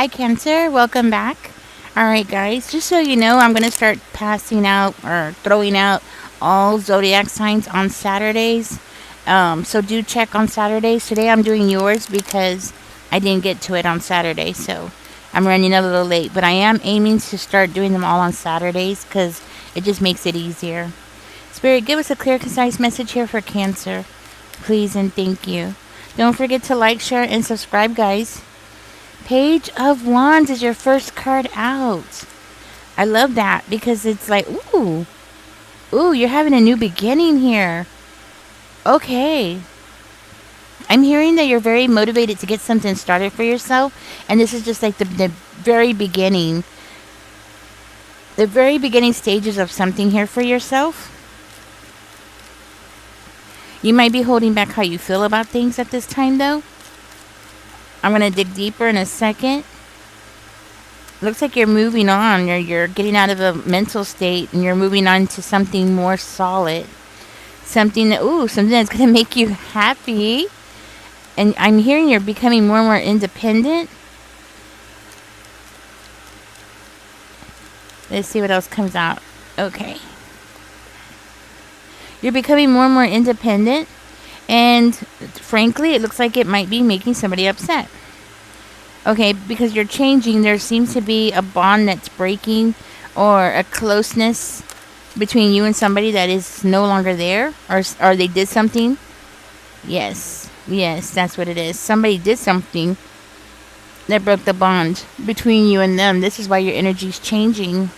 Hi, Cancer. Welcome back. All right, guys. Just so you know, I'm going to start passing out or throwing out all zodiac signs on Saturdays. So do check on Saturdays. Today I'm doing yours because I didn't get to it on Saturday. So I'm running a little late. But I am aiming to start doing them all on Saturdays because it just makes it easier. Spirit, give us a clear, concise message here for Cancer. Please and thank you. Don't forget to like, share, and subscribe, guys. Page of Wands is your first card out. I love that because it's like, ooh, you're having a new beginning here. Okay. I'm hearing that you're very motivated to get something started for yourself. And this is just like the very beginning stages of something here for yourself. You might be holding back how you feel about things at this time, though. I'm going to dig deeper in a second. Looks like you're moving on. You're getting out of a mental state and you're moving on to something more solid. Something that's going to make you happy. And I'm hearing you're becoming more and more independent. Let's see what else comes out. Okay. You're becoming more and more independent. And frankly, it looks like it might be making somebody upset. Okay, because you're changing, there seems to be a bond that's breaking or a closeness between you and somebody that is no longer there, or they did something. Yes, that's what it is. Somebody did something that broke the bond between you and them. This is why your energy's changing.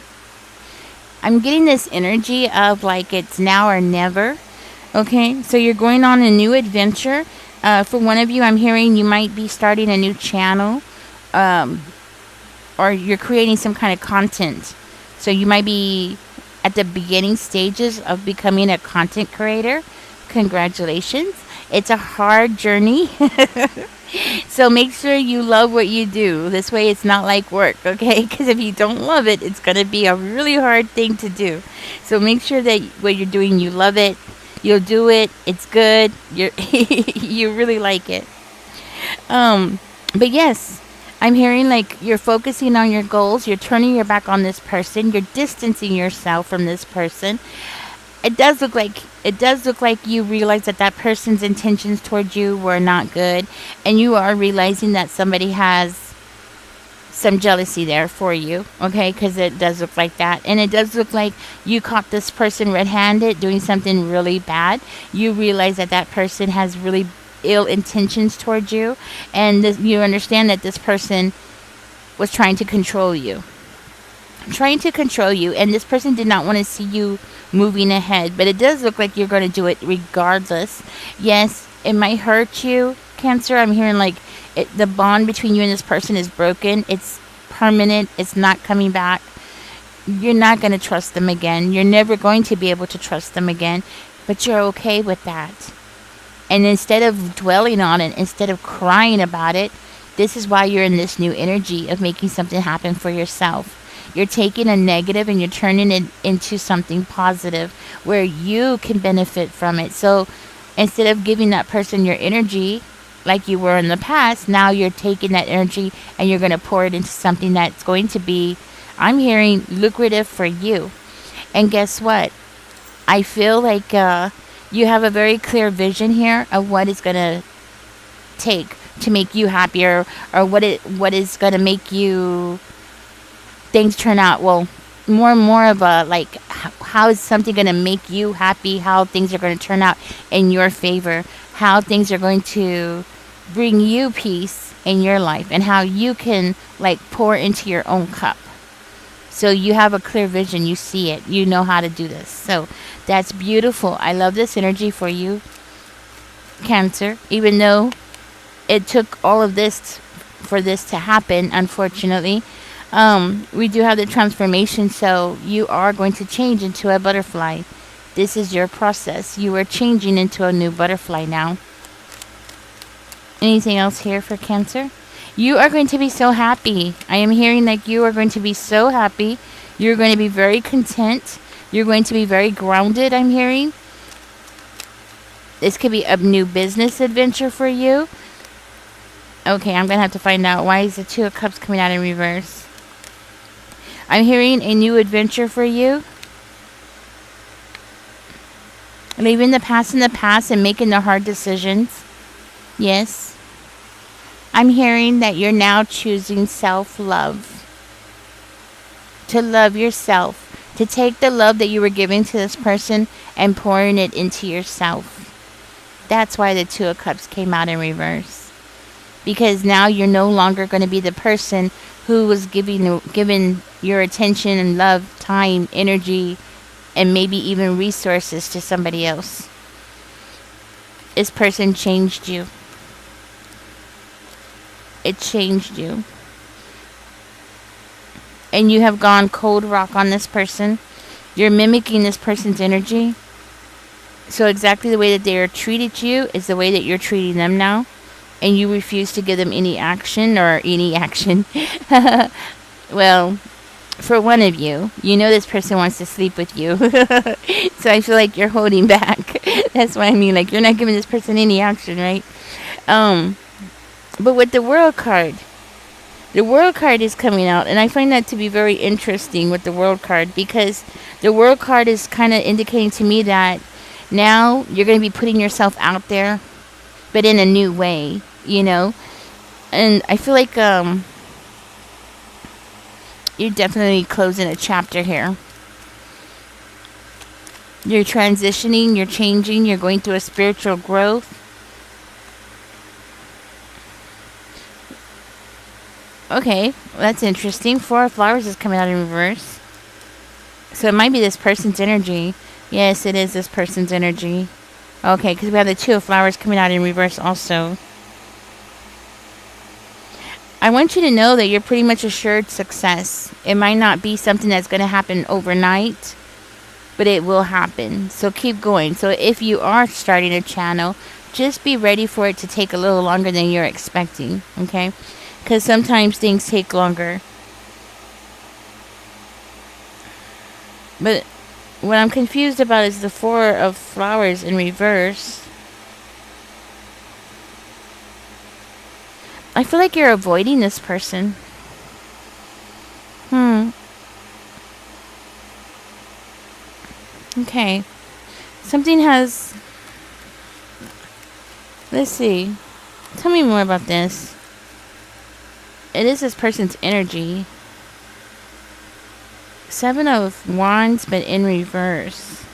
I'm getting this energy of like it's now or never. Okay, so you're going on a new adventure. For one of you, I'm hearing you might be starting a new channel. Or you're creating some kind of content. So you might be at the beginning stages of becoming a content creator. Congratulations. It's a hard journey. So make sure you love what you do. This way it's not like work, okay? Because if you don't love it, it's going to be a really hard thing to do. So make sure that what you're doing, you love it. You'll do it. It's good. You really like it. But yes, I'm hearing like you're focusing on your goals, you're turning your back on this person, you're distancing yourself from this person. It does look like you realize that person's intentions towards you were not good, and you are realizing that somebody has some jealousy there for you, okay? Because it does look like that, and it does look like you caught this person red-handed doing something really bad. You realize that person has really ill intentions towards you, and you understand that this person was trying to control you, and this person did not want to see you moving ahead, but it does look like you're going to do it regardless. Yes, it might hurt you, Cancer. I'm hearing like the bond between you and this person is broken. It's permanent. It's not coming back. You're not going to trust them again. You're never going to be able to trust them again, but you're okay with that. And instead of dwelling on it, instead of crying about it, this is why you're in this new energy of making something happen for yourself. You're taking a negative and you're turning it into something positive where you can benefit from it. So instead of giving that person your energy like you were in the past, now you're taking that energy and you're going to pour it into something that's going to be, I'm hearing, lucrative for you. And guess what? I feel like you have a very clear vision here of what it's going to take to make you happier, or what is going to make you things turn out well. More and more of a like, how is something going to make you happy, how things are going to turn out in your favor, how things are going to bring you peace in your life, and how you can like pour into your own cup. So you have a clear vision, you see it, you know how to do this. So that's beautiful. I love this energy for you, Cancer. Even though it took all of this for this to happen, unfortunately, we do have the transformation. So you are going to change into a butterfly. This is your process. You are changing into a new butterfly now. Anything else here for Cancer? You are going to be so happy. I am hearing like you are going to be so happy. You're going to be very content. You're going to be very grounded, I'm hearing. This could be a new business adventure for you. Okay, I'm going to have to find out. Why is the Two of Cups coming out in reverse? I'm hearing a new adventure for you. Leaving the past in the past and making the hard decisions. Yes. I'm hearing that you're now choosing self-love. To love yourself. To take the love that you were giving to this person and pouring it into yourself. That's why the Two of Cups came out in reverse. Because now you're no longer going to be the person who was giving your attention and love, time, energy, and maybe even resources to somebody else. This person changed you. It changed you. And you have gone cold rock on this person. You're mimicking this person's energy. So exactly the way that they are treated you is the way that you're treating them now. And you refuse to give them any action or any action. Well, for one of you, you know this person wants to sleep with you. So I feel like you're holding back. That's what I mean. Like, you're not giving this person any action, right? But with the World card, the World card is coming out, and I find that to be very interesting with the World card, because the World card is kind of indicating to me that now you're going to be putting yourself out there, but in a new way, you know? And I feel like you're definitely closing a chapter here. You're transitioning, you're changing, you're going through a spiritual growth. Okay, well, that's interesting. Four of Flowers is coming out in reverse. So it might be this person's energy. Yes, it is this person's energy. Okay, because we have the Two of Flowers coming out in reverse also. I want you to know that you're pretty much assured success. It might not be something that's going to happen overnight, but it will happen. So keep going. So if you are starting a channel, just be ready for it to take a little longer than you're expecting, okay? Because sometimes things take longer. But what I'm confused about is the Four of Flowers in reverse. I feel like you're avoiding this person. Okay. Something has... Let's see. Tell me more about this. It is this person's energy. Seven of Wands, but in reverse.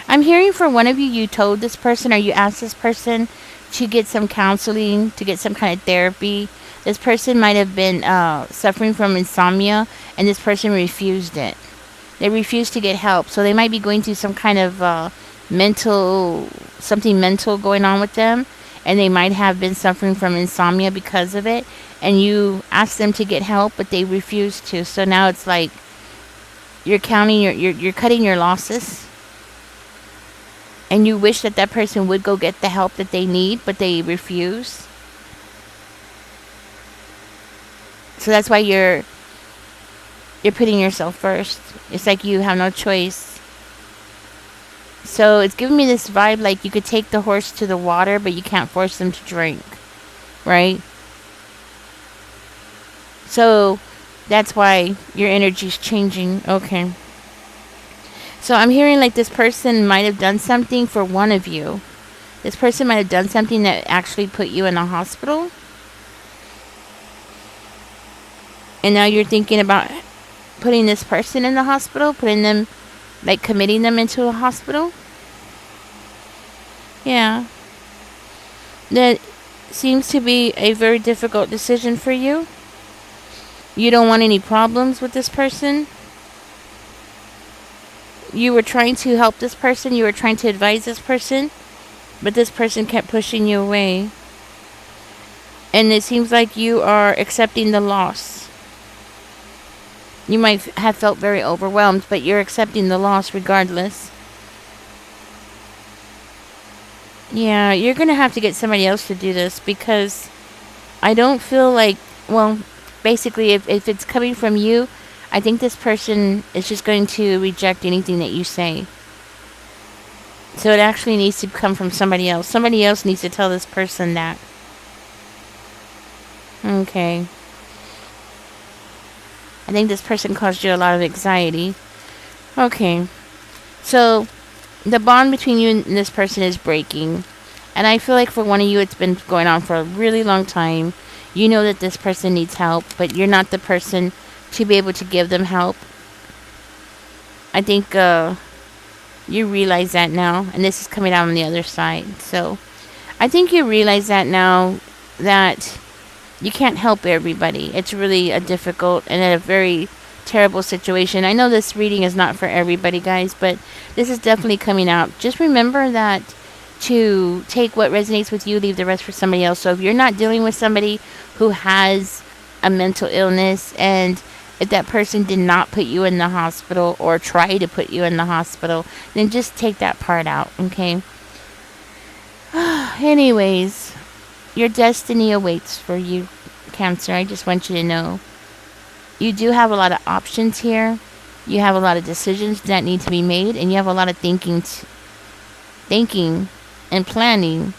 I'm hearing for one of you, you told this person or you asked this person to get some counseling, to get some kind of therapy. This person might have been suffering from insomnia, and this person refused it. They refused to get help. So they might be going through some kind of something mental going on with them. And they might have been suffering from insomnia because of it. And you asked them to get help, but they refused to. So now it's like you're counting you're cutting your losses. And you wish that that person would go get the help that they need, but they refuse. So that's why you're putting yourself first. It's like you have no choice. So it's giving me this vibe like you could take the horse to the water, but you can't force them to drink. Right? So that's why your energy's changing. Okay. So I'm hearing like this person might have done something for one of you. This person might have done something that actually put you in a hospital. And now you're thinking about putting this person in the hospital, putting them, like committing them into a hospital. Yeah. That seems to be a very difficult decision for you. You don't want any problems with this person. You were trying to help this person. You were trying to advise this person. But this person kept pushing you away. And it seems like you are accepting the loss. You might have felt very overwhelmed, but you're accepting the loss regardless. Yeah, you're going to have to get somebody else to do this, because I don't feel like, well, basically, if it's coming from you, I think this person is just going to reject anything that you say. So it actually needs to come from somebody else. Somebody else needs to tell this person that. Okay. I think this person caused you a lot of anxiety. Okay. So the bond between you and this person is breaking. And I feel like for one of you, it's been going on for a really long time. You know that this person needs help, but you're not the person to be able to give them help. I think you realize that now, and this is coming out on the other side. So I think you realize that now that you can't help everybody. It's really a difficult and a very terrible situation. I know this reading is not for everybody, guys, but this is definitely coming out. Just remember that to take what resonates with you, leave the rest for somebody else. So if you're not dealing with somebody who has a mental illness, and if that person did not put you in the hospital or try to put you in the hospital, then just take that part out, okay? Anyways, your destiny awaits for you, Cancer. I just want you to know. You do have a lot of options here. You have a lot of decisions that need to be made, and you have a lot of thinking and planning.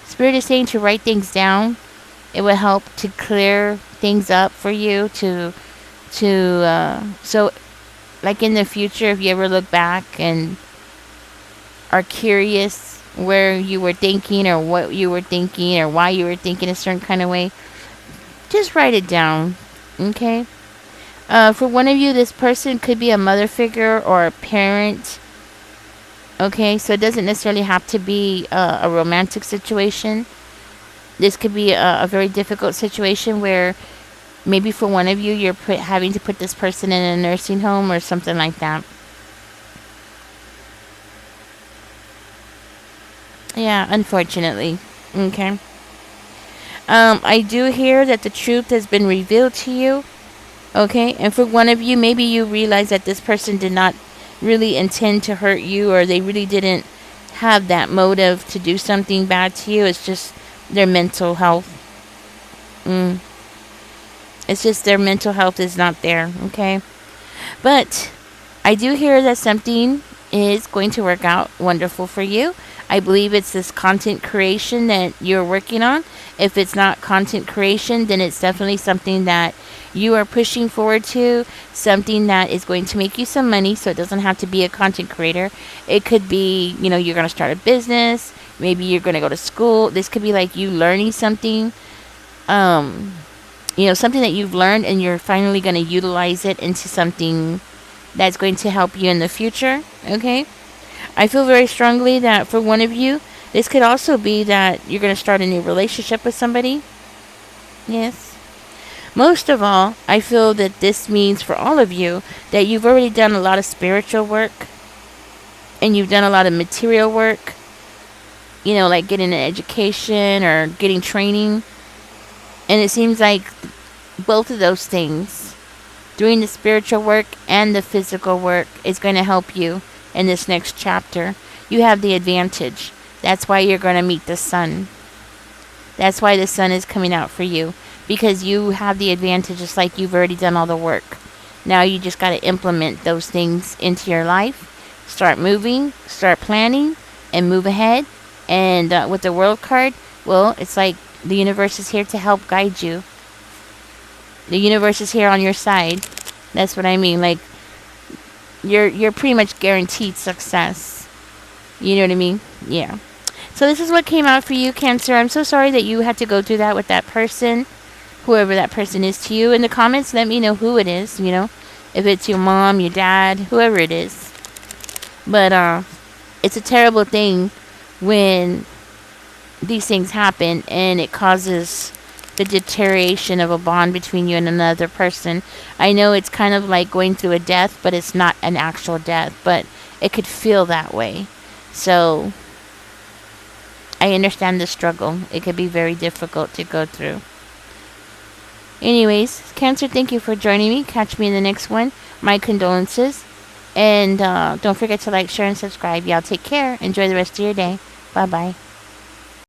Spirit is saying to write things down. It will help to clear things up for you so like in the future, if you ever look back and are curious where you were thinking or what you were thinking or why you were thinking a certain kind of way, just write it down, okay? For one of you, this person could be a mother figure or a parent. Okay, so it doesn't necessarily have to be a romantic situation. This could be a very difficult situation where maybe for one of you, you're having to put this person in a nursing home or something like that. Yeah, unfortunately. Okay. I do hear that the truth has been revealed to you. Okay, and for one of you, maybe you realize that this person did not really intend to hurt you, or they really didn't have that motive to do something bad to you. It's just their mental health. It's just their mental health is not there, okay? But I do hear that something is going to work out wonderful for you. I believe it's this content creation that you're working on. If it's not content creation, then it's definitely something that you are pushing forward to, something that is going to make you some money. So it doesn't have to be a content creator. It could be, you're going to start a business. Maybe you're going to go to school. This could be like you learning something, something that you've learned, and you're finally going to utilize it into something that's going to help you in the future. Okay. I feel very strongly that for one of you, this could also be that you're going to start a new relationship with somebody. Yes. Most of all, I feel that this means for all of you that you've already done a lot of spiritual work and you've done a lot of material work, like getting an education or getting training. And it seems like both of those things, doing the spiritual work and the physical work, is going to help you in this next chapter. You have the advantage. That's why you're going to meet the sun. That's why the sun is coming out for you. Because you have the advantage. It's like you've already done all the work. Now you just got to implement those things into your life. Start moving. Start planning. And move ahead. And with the world card, well, it's like the universe is here to help guide you. The universe is here on your side. That's what I mean. Like, you're pretty much guaranteed success. You know what I mean? Yeah. So this is what came out for you, Cancer. I'm so sorry that you had to go through that with that person, whoever that person is to you. In the comments, let me know who it is, if it's your mom, your dad, whoever it is. But it's a terrible thing when these things happen and it causes the deterioration of a bond between you and another person. I know it's kind of like going through a death, but it's not an actual death, but it could feel that way. So I understand the struggle. It could be very difficult to go through. Anyways, Cancer, thank you for joining me. Catch me in the next one. My condolences. And don't forget to like, share, and subscribe. Y'all take care. Enjoy the rest of your day. Bye-bye.